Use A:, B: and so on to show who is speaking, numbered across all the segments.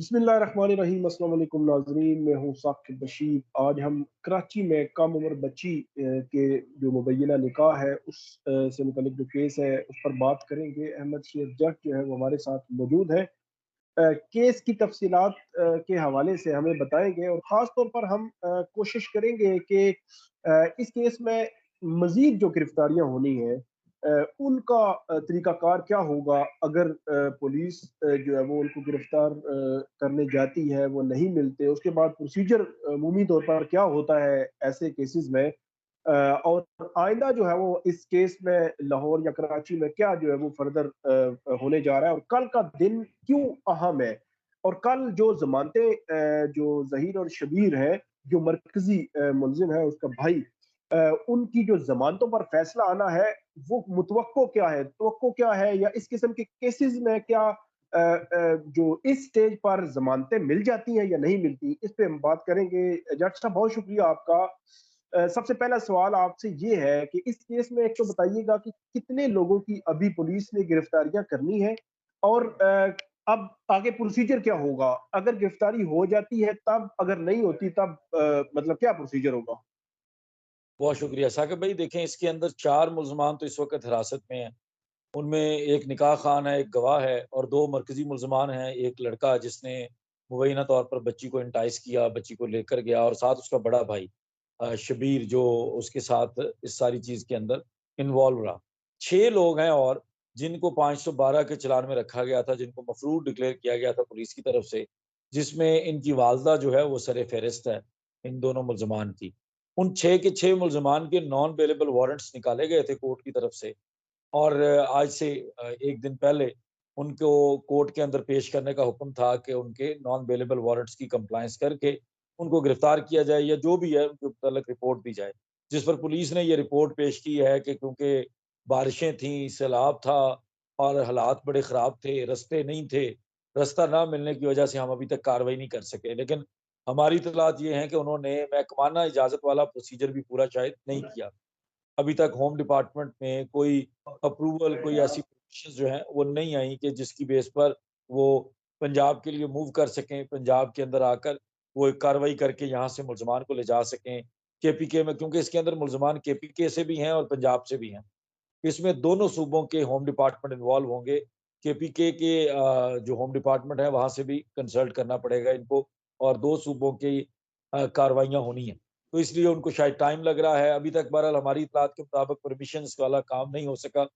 A: बिस्मिल्लाहिर्रहमानिर्रहीम। अस्सलाम वालेकुम नाज़रीन, मैं हूँ साकिब बशीर। आज हम कराची में कम उम्र बच्ची के जो मुबैना निकाह है उस से मुतल्लिक जो केस है उस पर बात करेंगे। अहमद शेख जट जो है वो हमारे साथ मौजूद है। केस की तफसीलात के हवाले से हमें बताएंगे और ख़ास तौर पर हम कोशिश करेंगे कि इस केस में मज़ीद जो गिरफ्तारियां होनी हैं उनका तरीकाकार क्या होगा अगर पुलिस जो है वो उनको गिरफ्तार करने जाती है, वो नहीं मिलते, उसके बाद प्रोसीजर अमूमी तौर पर क्या होता है ऐसे केसेस में। और आइंदा जो है वो इस केस में लाहौर या कराची में क्या जो है वो फर्दर होने जा रहा है, और कल का दिन क्यों अहम है। और कल जो जमानतें जो जहीर और शबीर है, जो मरकजी मुलजिम है उसका भाई, उनकी जो जमानतों पर फैसला आना है, वो मुतवक्को क्या है, तवक्को क्या है, या इस किस्म के केसेस में क्या जो इस स्टेज पर जमानतें मिल जाती हैं या नहीं मिलती, इस पे हम बात करेंगे। जट साहब, बहुत शुक्रिया आपका। सबसे पहला सवाल आपसे ये है कि इस केस में एक तो बताइएगा कि कितने लोगों की अभी पुलिस ने गिरफ्तारियां करनी है, और अब आगे प्रोसीजर क्या होगा अगर गिरफ्तारी हो जाती है तब, अगर नहीं होती तब मतलब क्या प्रोसीजर होगा।
B: बहुत शुक्रिया साकिब भाई। देखें, इसके अंदर 4 मुल्ज़मान तो इस वक़्त हिरासत में हैं। उनमें एक निकाह खान है, एक गवाह है और 2 मरकज़ी मुल्ज़मान हैं। एक लड़का जिसने मुबैना तौर पर बच्ची को एंटाइस किया, बच्ची को लेकर गया, और साथ उसका बड़ा भाई शबीर, जो उसके साथ इस सारी चीज़ के अंदर इन्वॉल्व रहा। 6 लोग हैं और जिनको 512 के चालान में रखा गया था, जिनको मफरूर डिक्लेयर किया गया था पुलिस की तरफ से, जिसमें इनकी वालदा जो है वो सर-ए-फ़हरिस्त है इन दोनों मुल्ज़मान की। उन 6 के 6 मुल्ज़मान के नॉन बेलेबल वारंट्स निकाले गए थे कोर्ट की तरफ से, और आज से 1 दिन पहले उनको कोर्ट के अंदर पेश करने का हुक्म था कि उनके नॉन बेलेबल वारंट्स की कंप्लायंस करके उनको गिरफ्तार किया जाए, या जो भी है उनके मुतल्लिक रिपोर्ट दी जाए। जिस पर पुलिस ने ये रिपोर्ट पेश की है कि क्योंकि बारिशें थीं, सैलाब था और हालात बड़े ख़राब थे, रास्ते नहीं थे, रास्ता ना मिलने की वजह से हम अभी तक कार्रवाई नहीं कर सके। लेकिन हमारी इत्तलात ये हैं कि उन्होंने महकमाना इजाज़त वाला प्रोसीजर भी पूरा शायद नहीं किया। अभी तक होम डिपार्टमेंट में कोई अप्रूवल, कोई ऐसी परमिशंस जो हैं वो नहीं आई कि जिसकी बेस पर वो पंजाब के लिए मूव कर सकें, पंजाब के अंदर आकर वो एक कार्रवाई करके यहाँ से मुल्ज़मान को ले जा सकें केपीके में, क्योंकि इसके अंदर मुल्ज़मान केपीके से भी हैं और पंजाब से भी हैं। इसमें दोनों सूबों के होम डिपार्टमेंट इन्वॉल्व होंगे। केपीके के जो होम डिपार्टमेंट है वहाँ से भी कंसल्ट करना पड़ेगा इनको, और 2 सूबों की कार्रवाइयाँ होनी हैं। तो इसलिए उनको शायद टाइम लग रहा है। अभी तक बहरहाल हमारी इत्तलात के मुताबिक परमिशंस वाला काम नहीं हो सका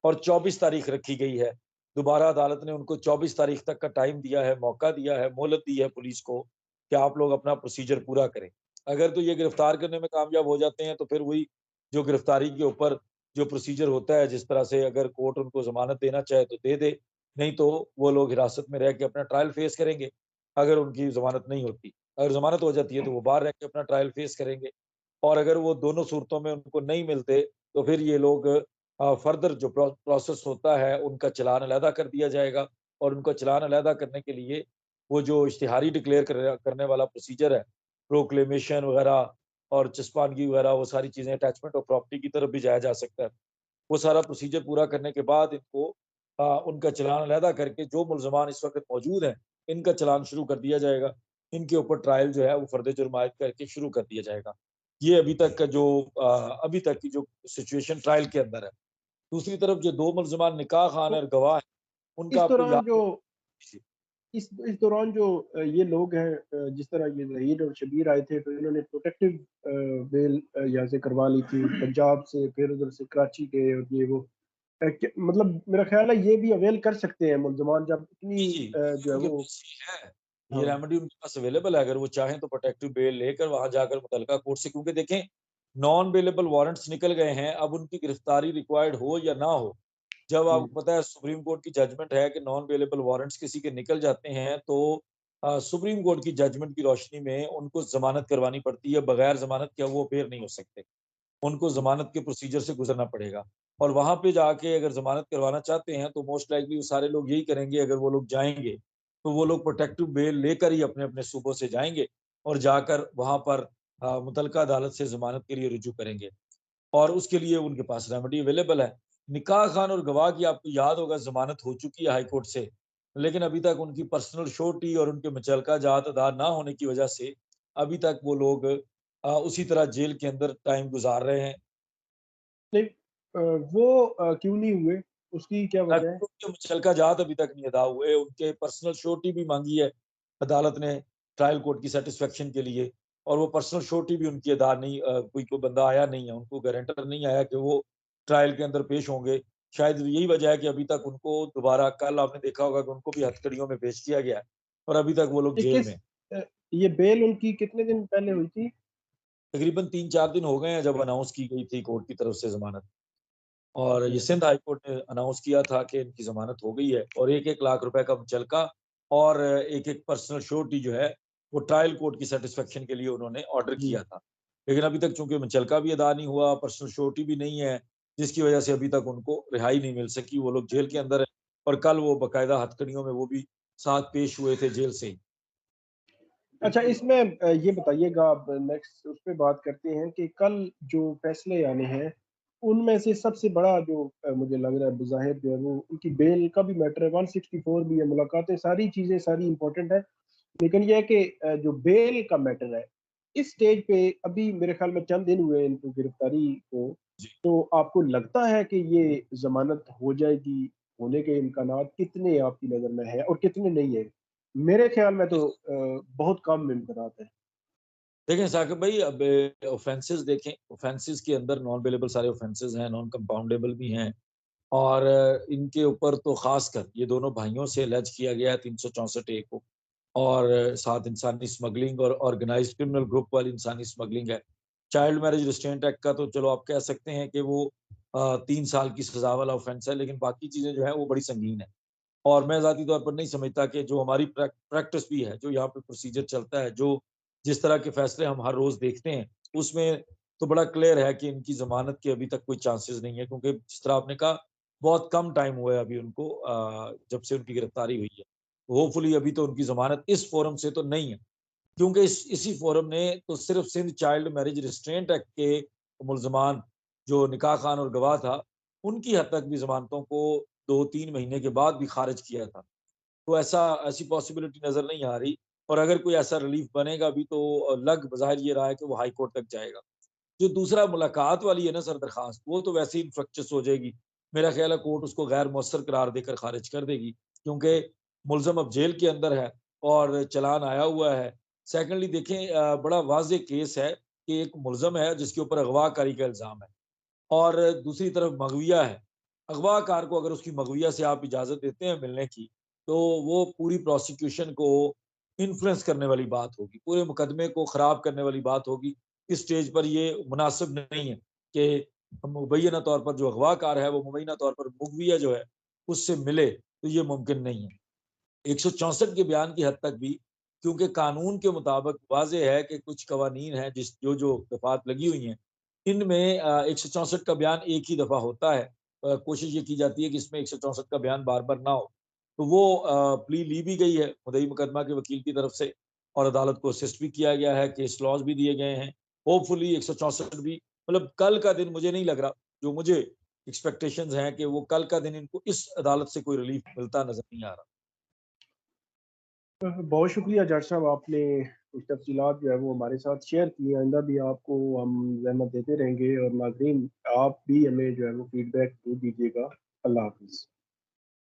B: और 24 तारीख रखी गई है। दोबारा अदालत ने उनको 24 तारीख तक का टाइम दिया है, मौका दिया है, मोहलत दी है पुलिस को कि आप लोग अपना प्रोसीजर पूरा करें। अगर तो ये गिरफ्तार करने में कामयाब हो जाते हैं तो फिर वही जो गिरफ्तारी के ऊपर जो प्रोसीजर होता है, जिस तरह से अगर कोर्ट उनको ज़मानत देना चाहे तो दे दे, नहीं तो वो लोग हिरासत में रह के अपना ट्रायल फेस करेंगे। अगर उनकी ज़मानत नहीं होती, अगर ज़मानत हो जाती है तो वो बाहर रह के अपना ट्रायल फेस करेंगे, और अगर वो दोनों सूरतों में उनको नहीं मिलते तो फिर ये लोग फर्दर जो प्रोसेस होता है उनका चालान अलहदा कर दिया जाएगा, और उनका चालान अलहदा करने के लिए वो जो इश्तिहारी डिक्लेयर करने वाला प्रोसीजर है, प्रोक्लेमेशन वगैरह और चस्पानगी वगैरह, वो सारी चीज़ें अटैचमेंट ऑफ प्रॉपर्टी की तरफ भी जाया जा सकता है। वो सारा प्रोसीजर पूरा करने के बाद इनको उनका चालान अलहदा करके जो मुल्ज़मान इस वक़्त मौजूद हैं, इनका चालान शुरू कर दिया जाएगा। इनके ऊपर ट्रायल जो है वो फर्द जुर्म आयद करके शुरू कर दिया जाएगा। ये अभी तक का जो अभी तक की जो सिचुएशन ट्रायल के अंदर है। दूसरी तरफ जो 2 मुल्ज़मान निकाह खान
A: तो
B: और गवाह हैं, उनका
A: इस
B: आपको
A: दौरान
B: याद
A: जो
B: हो।
A: इस दौरान जो ये लोग हैं, जिस तरह ये जहीर और शबीर आए थे तो इन्होंने प्रोटेक्टिव बेल यहाँ से करवा ली थी पंजाब से, फिर उधर से कराची गए, और ये वो मतलब मेरा ख्याल है ये भी अवेल कर सकते हैं मुल्जमान जब
B: जी,
A: इतनी
B: जी,
A: जो
B: ये
A: है
B: उनके
A: वो।
B: पास ही है। ये
A: हाँ।
B: रेमेडी उनके पास अवेलेबल है, अगर वो चाहें तो प्रोटेक्टिव बेल लेकर वहाँ जाकर मुतल्लिका कोर्ट से, क्योंकि देखें, नॉन बेलेबल वारंट्स निकल गए हैं, अब उनकी गिरफ्तारी रिक्वायर्ड हो या ना हो। जब
A: हम्म।
B: आपको पता है सुप्रीम कोर्ट की जजमेंट है कि नॉन बेलेबल वारंट्स किसी के निकल जाते हैं तो सुप्रीम कोर्ट की जजमेंट की रोशनी में उनको ज़मानत करवानी पड़ती है, बगैर ज़मानत के वो अपेयर नहीं हो सकते। उनको ज़मानत के प्रोसीजर से गुज़रना पड़ेगा, और वहाँ पे जाके अगर ज़मानत करवाना चाहते हैं तो मोस्ट लाइकली वो सारे लोग यही करेंगे। अगर वो लोग जाएँगे, तो वो लोग प्रोटेक्टिव बेल लेकर ही अपने-अपने सूबों से जाएँगे और जाकर वहाँ पर मुतल्लिका अदालत से ज़मानत के लिए रुजू करेंगे, और उसके लिए उनके पास रेमेडी अवेलेबल है। निकाह खान और गवाह की आपको याद होगा ज़मानत हो चुकी है हाई कोर्ट से, लेकिन अभी तक उनकी पर्सनल श्योरिटी और उनके मुचल्लका जात अदा ना होने की वजह से अभी तक वो लोग उसी तरह जेल के अंदर टाइम गुज़ार रहे हैं।
A: नहीं, वो क्यों नहीं हुए? उसकी क्या वजह है?
B: उनके मुचल्लका जात अभी तक नहीं अदा हुए, उनके पर्सनल श्योरिटी भी माँगी है अदालत ने ट्रायल कोर्ट की सैटिस्फैक्शन के लिए, और वो पर्सनल श्योरिटी भी उनकी अदा नहीं, कोई बंदा आया नहीं है, उनको गारंटर नहीं आया कि वो ट्रायल के अंदर पेश होंगे। शायद यही वजह है कि अभी तक उनको दोबारा, कल आपने देखा होगा कि उनको भी हथकड़ियों में पेश किया गया है और अभी तक वो लोग
A: ये
B: जेल
A: किस
B: में हैं।
A: अ, ये बेल उनकी कितने दिन पहले हुई थी?
B: तकरीबन 3-4 दिन हो गए हैं जब अनाउंस की गई थी कोर्ट की तरफ से ज़मानत। और
A: ओके।
B: ये सिंध हाई कोर्ट ने अनाउंस किया था कि इनकी ज़मानत हो गई है और 1-1 लाख रुपए का मुचलका और एक-एक पर्सनल श्योरिटी जो है, वो ट्रायल कोर्ट की सैटिस्फैक्शन के लिए उन्होंने ऑर्डर
A: जी।
B: किया था। लेकिन अभी तक चूँकि मुचलका भी अदा नहीं हुआ, पर्सनल श्योरिटी भी नहीं है, जिसकी वजह से अभी तक उनको रिहाई नहीं मिल सकी। वो लोग जेल के अंदर हैं और कल वो बाकायदा हथकड़ियों में वो भी साथ पेश हुए थे जेल से ही।
A: अच्छा, इसमें ये बताइएगा, अब नेक्स्ट उस पे बात करते हैं कि कल जो फैसले आने हैं, उनमें से सबसे बड़ा जो मुझे लग रहा है बज़ाहिर जो है वो उनकी बेल का भी मैटर है, 164 भी है, मुलाकातें, सारी चीज़ें सारी इम्पोर्टेंट है। लेकिन ये है कि जो बेल का मैटर है, इस स्टेज पे अभी मेरे ख्याल में चंद दिन हुए हैं इनको गिरफ्तारी को,
B: जी।
A: तो आपको लगता है कि ये ज़मानत हो जाएगी? होने के इम्कानात कितने आपकी नज़र में है और कितने नहीं है? मेरे ख्याल में तो बहुत कम इम्कानात है।
B: देखें साकिब भाई, अब ऑफेंसेस देखें, ऑफेंसेस के अंदर नॉन बेलेबल सारे ऑफेंसेस हैं, नॉन कंपाउंडेबल भी हैं। और इनके ऊपर तो ख़ासकर ये दोनों भाइयों से अलर्ज किया गया है 364 ए को, और साथ इंसानी स्मगलिंग और ऑर्गेनाइज़्ड क्रिमिनल ग्रुप वाली इंसानी स्मगलिंग है। चाइल्ड मैरिज रिस्ट्रेंट एक्ट का तो चलो आप कह सकते हैं कि वो 3 साल की सज़ा वाला ऑफ़ेंस है, लेकिन बाकी चीज़ें जो हैं वो बड़ी संगीन है। और मैं ज़ाती तौर पर नहीं समझता कि जो हमारी प्रैक्टिस भी है, जो यहाँ पे प्रोसीजर चलता है, जो जिस तरह के फ़ैसले हम हर रोज़ देखते हैं, उसमें तो बड़ा क्लियर है कि इनकी ज़मानत के अभी तक कोई चांसेस नहीं है, क्योंकि जिस तरह आपने कहा, बहुत कम टाइम हुआ है अभी उनको, जब से उनकी गिरफ्तारी हुई है। होपफुली अभी तो उनकी ज़मानत इस फोरम से तो नहीं है, क्योंकि इस इसी फोरम ने तो सिर्फ़ Sindh child marriage restraint act के मुल्ज़मान, जो निकाह खान और गवाह था, उनकी हद तक भी ज़मानतों को 2-3 महीने के बाद भी खारिज किया था। तो ऐसी पॉसिबिलिटी नज़र नहीं आ रही, और अगर कोई ऐसा रिलीफ बनेगा भी तो लग बज़ाहिर ये रहा है कि वो हाई कोर्ट तक जाएगा। जो दूसरा मुलाकात वाली है ना सर दरख़्वास्त, वो तो वैसे ही इन्फ्रक्चस हो जाएगी। मेरा ख़्याल है कोर्ट उसको गैर मौसर करार देकर ख़ारिज कर देगी, क्योंकि मुल्ज़म अब जेल के अंदर है और चालान आया हुआ है। सेकंडली देखें, बड़ा वाज़ेह केस है कि एक मुल्ज़म है जिसके ऊपर अगवाकारी का इल्ज़ाम है और दूसरी तरफ मगविया है। अगवाकार को अगर उसकी मगविया से आप इजाज़त देते हैं मिलने की, तो वो पूरी प्रोसिक्यूशन को इन्फ्लुएंस करने वाली बात होगी, पूरे मुकदमे को ख़राब करने वाली बात होगी। इस स्टेज पर ये मुनासिब नहीं है कि मुबैना तौर पर जो अगवाकार है, वो मुबैना तौर पर मुगविया जो है, उससे मिले, तो ये मुमकिन नहीं है। 164 के बयान की हद तक भी, क्योंकि कानून के मुताबिक वाज़ेह है कि कुछ कवानीन हैं जो दफ़ात लगी हुई हैं, इनमें 164 का बयान एक ही दफ़ा होता है। कोशिश ये की जाती है कि इसमें 164 का बयान बार-बार ना हो। तो वो प्ली ली भी गई है मुद्दई मुकदमा के वकील की तरफ से, और अदालत को असिस्ट भी किया गया है, केस लॉज़ भी दिए गए हैं। होपफुली 164 भी, मतलब कल का दिन मुझे नहीं लग रहा, जो मुझे एक्सपेक्टेशंस हैं कि वो कल का दिन इनको इस अदालत से कोई रिलीफ मिलता नज़र नहीं आ रहा।
A: बहुत शुक्रिया जज साहब, आपने कुछ तफ़सीलात जो है वो हमारे साथ शेयर की हैं। आइंदा भी आपको हम ज़हमत देते रहेंगे, और नाज़रीन आप भी हमें जो है वो फ़ीडबैक ज़रूर दीजिएगा। अल्लाह हाफ़िज़।